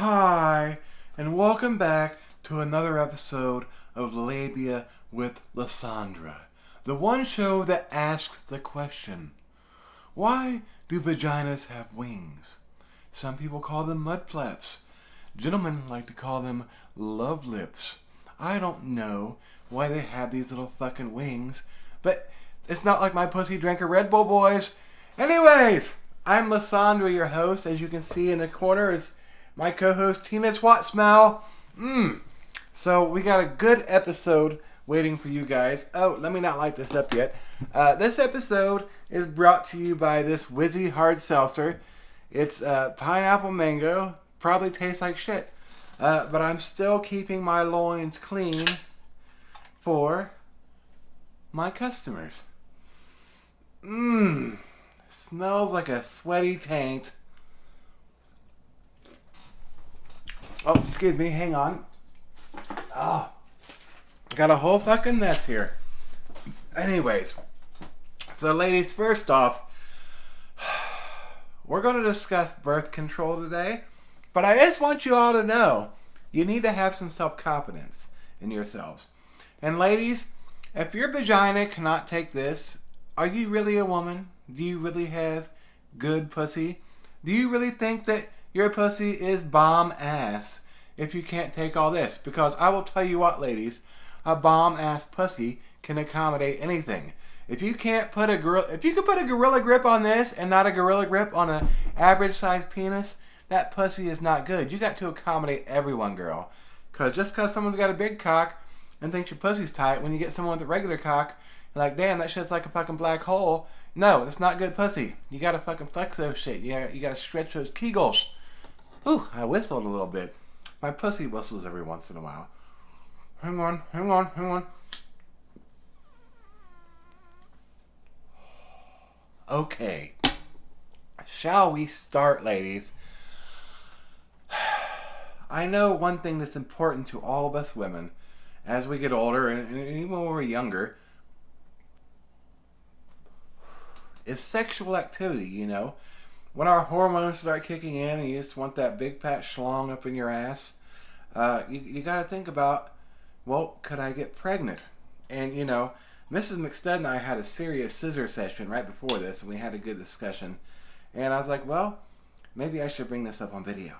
Hi, and welcome back to another episode of Labia with LeSandra, the one show that asks the question, why do vaginas have wings? Some people call them mud flaps. Gentlemen like to call them love lips. I don't know why they have these little fucking wings, but it's not like my pussy drank a Red Bull, boys. Anyways, I'm LeSandra, your host. As you can see in the corner is my co-host Tina Twat So we got a good episode waiting for you guys. Oh, let me not light this up yet. This episode is brought to you by this Whizzy hard seltzer. It's pineapple mango. Probably tastes like shit. But I'm still keeping my loins clean for my customers. Smells like a sweaty taint. Oh, excuse me, hang on. Oh, got a whole fucking mess here. Anyways, so ladies, first off, we're going to discuss birth control today, but I just want you all to know you need to have some self-confidence in yourselves. And ladies, if your vagina cannot take this, are you really a woman? Do you really have good pussy? Do you really think that your pussy is bomb ass if you can't take all this? Because I will tell you what, ladies, a bomb ass pussy can accommodate anything. If you can't put if you could put a gorilla grip on this and not a gorilla grip on an average sized penis, that pussy is not good. You got to accommodate everyone, girl. Because just because someone's got a big cock and thinks your pussy's tight, when you get someone with a regular cock, you're like, damn, that shit's like a fucking black hole. No, that's not good pussy. You gotta fucking flex those shit. You gotta stretch those kegels. Ooh, I whistled a little bit. My pussy whistles every once in a while. Hang on. Okay. Shall we start, ladies? I know one thing that's important to all of us women as we get older, and even when we're younger, is sexual activity, you know? When our hormones start kicking in and you just want that big fat schlong up in your ass, you got to think about, well, could I get pregnant? And, you know, Mrs. McStud and I had a serious scissor session right before this, and we had a good discussion. And I was like, well, maybe I should bring this up on video.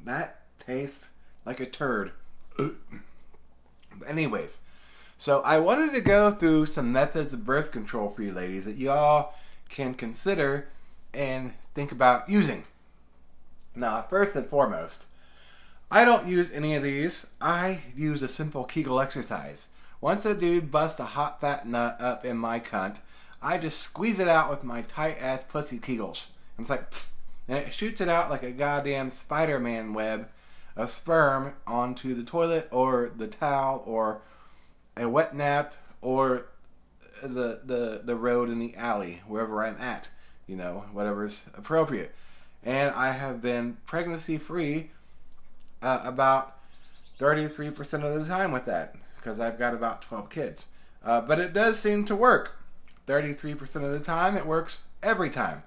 That tastes like a turd. Anyways, so I wanted to go through some methods of birth control for you ladies that y'all can consider and think about using. Now, first and foremost, I don't use any of these. I use a simple Kegel exercise. Once a dude busts a hot fat nut up in my cunt, I just squeeze it out with my tight ass pussy Kegels. And it's like, pfft, and it shoots it out like a goddamn Spider-Man web of sperm onto the toilet or the towel or a wet nap or the road in the alley, wherever I'm at, you know, whatever's appropriate. And I have been pregnancy free about 33% of the time with that, because I've got about 12 kids. But it does seem to work. 33% of the time, it works every time.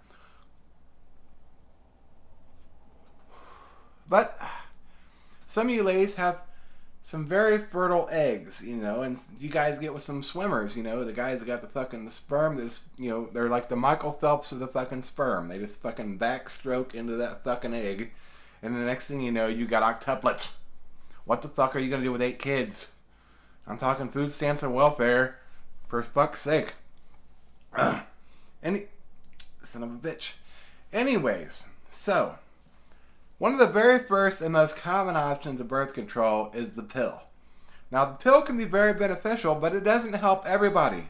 But some of you ladies have some very fertile eggs, you know, and you guys get with some swimmers, you know, the guys that got the sperm, that's, you know, they're like the Michael Phelps of the fucking sperm. They just fucking backstroke into that fucking egg, and the next thing you know, you got octuplets. What the fuck are you gonna do with 8 kids? I'm talking food stamps and welfare, for fuck's sake. Son of a bitch. Anyways, so one of the very first and most common options of birth control is the pill. Now, the pill can be very beneficial, but it doesn't help everybody.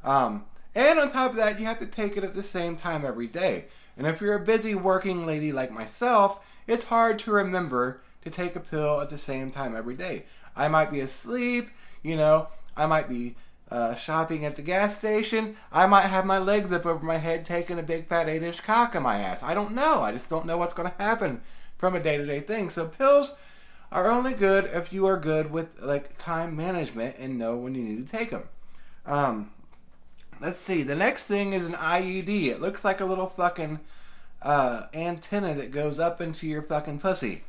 And on top of that, you have to take it at the same time every day. And if you're a busy working lady like myself, it's hard to remember to take a pill at the same time every day. I might be asleep, you know, I might be shopping at the gas station. I might have my legs up over my head taking a big fat 8-inch cock in my ass. I don't know. I just don't know what's going to happen from a day-to-day thing. So pills are only good if you are good with like time management and know when you need to take them. Let's see. The next thing is an IUD. It looks like a little fucking antenna that goes up into your fucking pussy.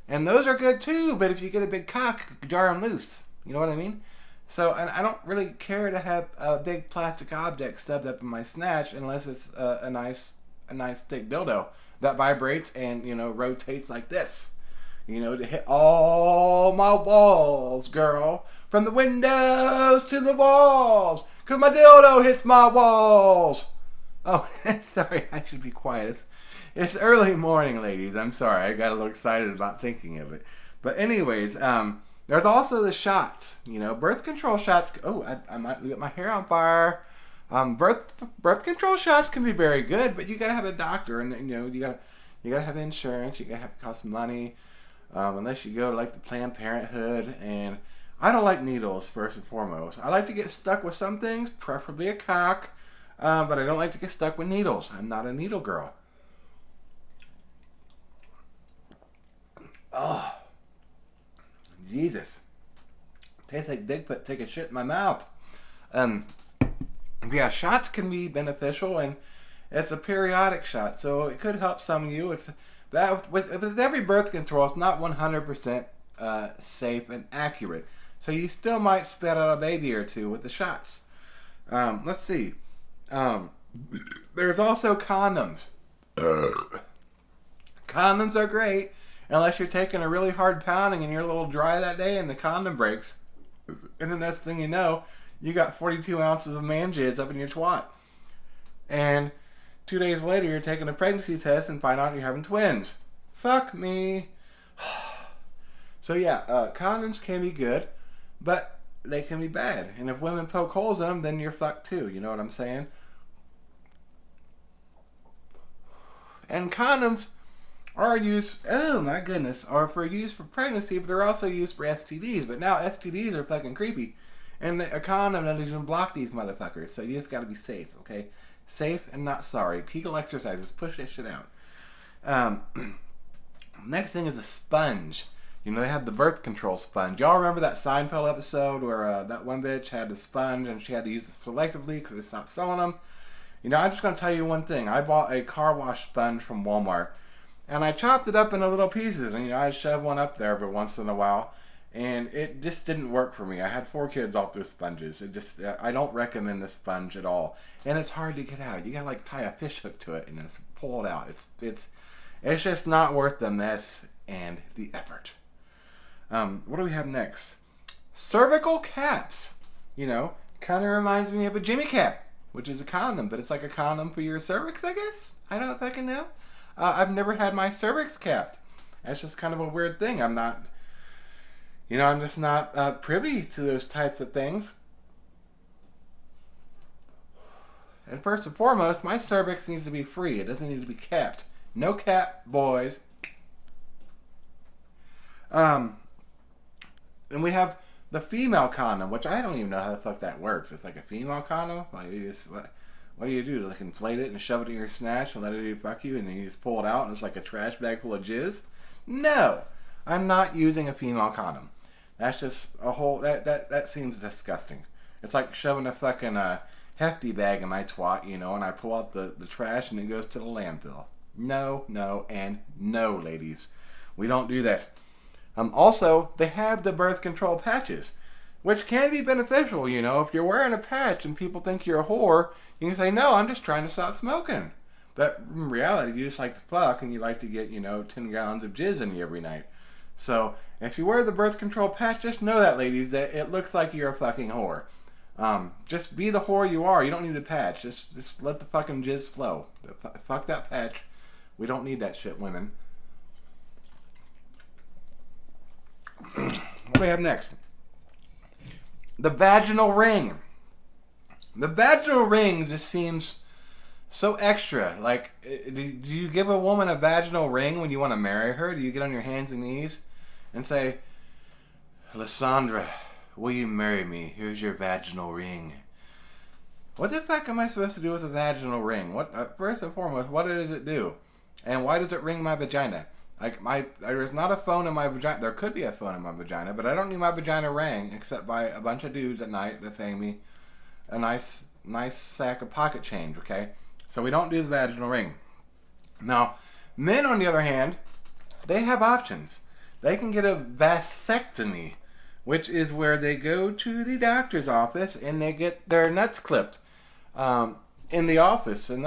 And those are good too, but if you get a big cock, jar them loose. You know what I mean? So, and I don't really care to have a big plastic object stubbed up in my snatch unless it's a nice thick dildo that vibrates and, rotates like this. To hit all my walls, girl. From the windows to the walls. Because my dildo hits my walls. Oh, sorry, I should be quiet. It's early morning, ladies. I'm sorry. I got a little excited about thinking of it. But anyways, there's also the shots. Birth control shots. Oh, I might get my hair on fire. Birth control shots can be very good, but you gotta have a doctor, and you gotta have insurance. You gotta have to cost some money. Unless you go to like the Planned Parenthood, and I don't like needles first and foremost. I like to get stuck with some things, preferably a cock, but I don't like to get stuck with needles. I'm not a needle girl. Oh, Jesus! Tastes like Bigfoot take a shit in my mouth. Yeah, shots can be beneficial, and it's a periodic shot, so it could help some of you. It's that with every birth control, it's not 100% safe and accurate. So you still might spit out a baby or two with the shots. Let's see. There's also condoms. Condoms are great unless you're taking a really hard pounding and you're a little dry that day and the condom breaks. And the next thing you know, you got 42 ounces of man jizz up in your twat. And 2 days later, you're taking a pregnancy test and find out you're having twins. Fuck me. So yeah, condoms can be good, but they can be bad. And if women poke holes in them, then you're fucked too. You know what I'm saying? And condoms are used, oh my goodness, are for use for pregnancy, but they're also used for STDs. But now STDs are fucking creepy. And a condom doesn't even block these motherfuckers. So you just gotta be safe, okay? Safe and not sorry. Kegel exercises. Push that shit out. Next thing is a sponge. They have the birth control sponge. Y'all remember that Seinfeld episode where that one bitch had the sponge and she had to use it selectively because they stopped selling them? I'm just going to tell you one thing. I bought a car wash sponge from Walmart, and I chopped it up into little pieces, and I shove one up there every once in a while, and it just didn't work for me. I had 4 kids off those sponges. I don't recommend this sponge at all, and it's hard to get out. You got to tie a fish hook to it and just pull it out. It's just not worth the mess and the effort. What do we have next? Cervical caps. Kind of reminds me of a Jimmy cap, which is a condom, but it's like a condom for your cervix, I guess. I don't fucking know. I've never had my cervix capped. That's just kind of a weird thing. I'm just not privy to those types of things. And first and foremost, my cervix needs to be free. It doesn't need to be capped. No cap, boys. And we have the female condom, which I don't even know how the fuck that works. It's like a female condom? Like what do you do? Like inflate it and shove it in your snatch and let it fuck you, and then you just pull it out and it's like a trash bag full of jizz? No! I'm not using a female condom. That's just a whole... That seems disgusting. It's like shoving a fucking hefty bag in my twat, and I pull out the trash and it goes to the landfill. No, and no, ladies. We don't do that. Also, they have the birth control patches, which can be beneficial, If you're wearing a patch and people think you're a whore, you can say, no, I'm just trying to stop smoking. But in reality, you just like to fuck and you like to get, 10 gallons of jizz in you every night. So, if you wear the birth control patch, just know that, ladies, that it looks like you're a fucking whore. Just be the whore you are. You don't need a patch. Just let the fucking jizz flow. Fuck that patch. We don't need that shit, women. What do we have next? The vaginal ring. The vaginal ring just seems so extra. Like, do you give a woman a vaginal ring when you want to marry her? Do you get on your hands and knees and say, LeSandra, will you marry me? Here's your vaginal ring. What the fuck am I supposed to do with a vaginal ring? First and foremost, what does it do? And why does it ring my vagina? There's not a phone in my vagina. There could be a phone in my vagina, but I don't need my vagina rang except by a bunch of dudes at night that pay me a nice nice sack of pocket change, okay? So we don't do the vaginal ring. Now, men, on the other hand, they have options. They can get a vasectomy, which is where they go to the doctor's office and they get their nuts clipped in the office. And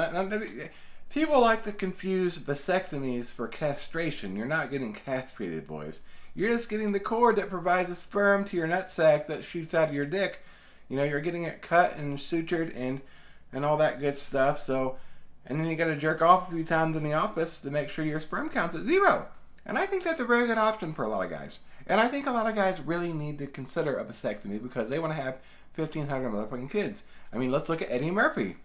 people like to confuse vasectomies for castration. You're not getting castrated, boys. You're just getting the cord that provides the sperm to your nutsack that shoots out of your dick. You know, you're getting it cut and sutured and all that good stuff. So, and then you got to jerk off a few times in the office to make sure your sperm count's at 0. And I think that's a very good option for a lot of guys. And I think a lot of guys really need to consider a vasectomy because they want to have 1,500 motherfucking kids. I mean, let's look at Eddie Murphy.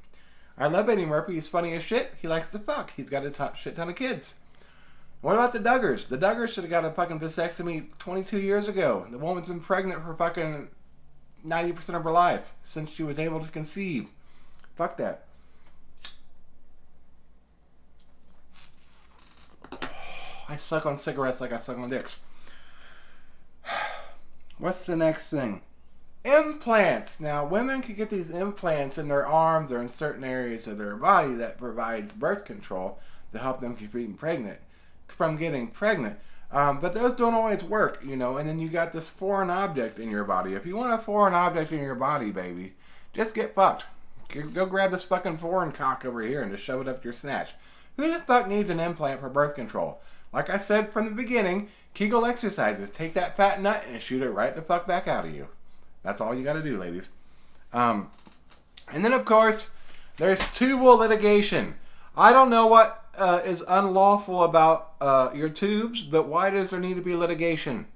I love Eddie Murphy. He's funny as shit. He likes to fuck. He's got a shit ton of kids. What about the Duggars? The Duggars should have got a fucking vasectomy 22 years ago. The woman's been pregnant for fucking 90% of her life since she was able to conceive. Fuck that. I suck on cigarettes like I suck on dicks. What's the next thing? Implants. Now, women can get these implants in their arms or in certain areas of their body that provides birth control to help them keep from getting pregnant. But those don't always work, you know. And then you got this foreign object in your body. If you want a foreign object in your body, baby, just get fucked. Go grab this fucking foreign cock over here and just shove it up your snatch. Who the fuck needs an implant for birth control? Like I said from the beginning, Kegel exercises. Take that fat nut and shoot it right the fuck back out of you. That's all you got to do, ladies. And then, of course, there's tubal litigation. I don't know what is unlawful about your tubes, but why does there need to be litigation?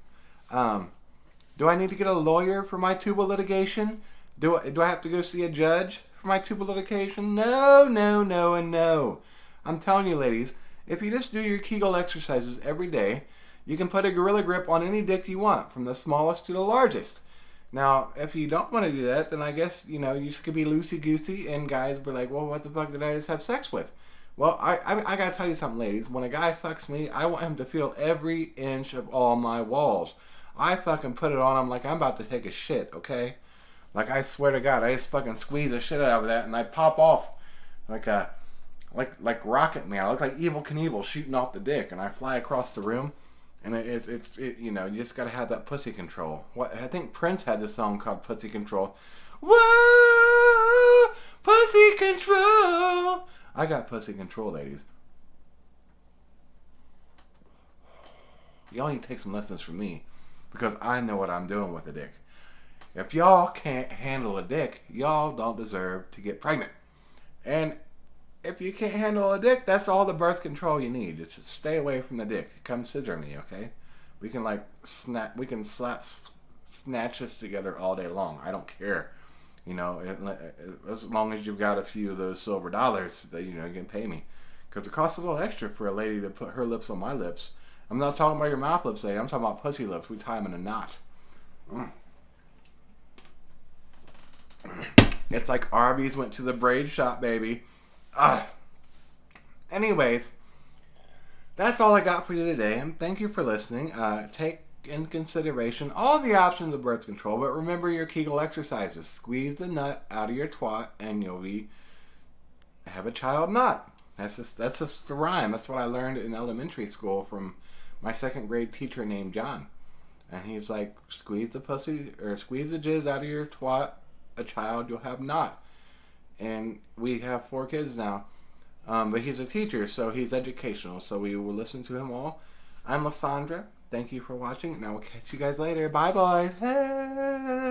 Do I need to get a lawyer for my tubal litigation? Do I have to go see a judge for my tubal litigation? No, no, no, and no. I'm telling you, ladies, if you just do your Kegel exercises every day, you can put a gorilla grip on any dick you want, from the smallest to the largest. Now, if you don't want to do that, then I guess, you know, you could be loosey-goosey, and guys be like, well, what the fuck did I just have sex with? Well, I gotta tell you something, ladies. When a guy fucks me, I want him to feel every inch of all my walls. I fucking put it on him like I'm about to take a shit, okay? Like, I swear to God, I just fucking squeeze the shit out of that, and I pop off like Rocket Man. I look like Evel Knievel shooting off the dick, and I fly across the room. And it's you know, you just gotta have that pussy control. I think Prince had this song called Pussy Control. Whoa, pussy control. I got pussy control, ladies. Y'all need to take some lessons from me, because I know what I'm doing with a dick. If y'all can't handle a dick, y'all don't deserve to get pregnant. And if you can't handle a dick, that's all the birth control you need. Just stay away from the dick. Come scissor me, okay? We can slap snatches together all day long. I don't care. You know, as long as you've got a few of those silver dollars that, you know, you can pay me. Because it costs a little extra for a lady to put her lips on my lips. I'm not talking about your mouth lips, lady. I'm talking about pussy lips. We tie them in a knot. It's like Arby's went to the braid shop, baby. Anyways, that's all I got for you today, and thank you for listening. Take in consideration all the options of birth control, but remember your Kegel exercises. Squeeze the nut out of your twat, and you'll have a child nut. That's just the rhyme. That's what I learned in elementary school from my second grade teacher named John. And he's like, squeeze the jizz out of your twat, a child, you'll have not. And we have 4 kids now. But he's a teacher, so he's educational. So we will listen to him all. I'm LeSandra. Thank you for watching, and I will catch you guys later. Bye, boys. Hey.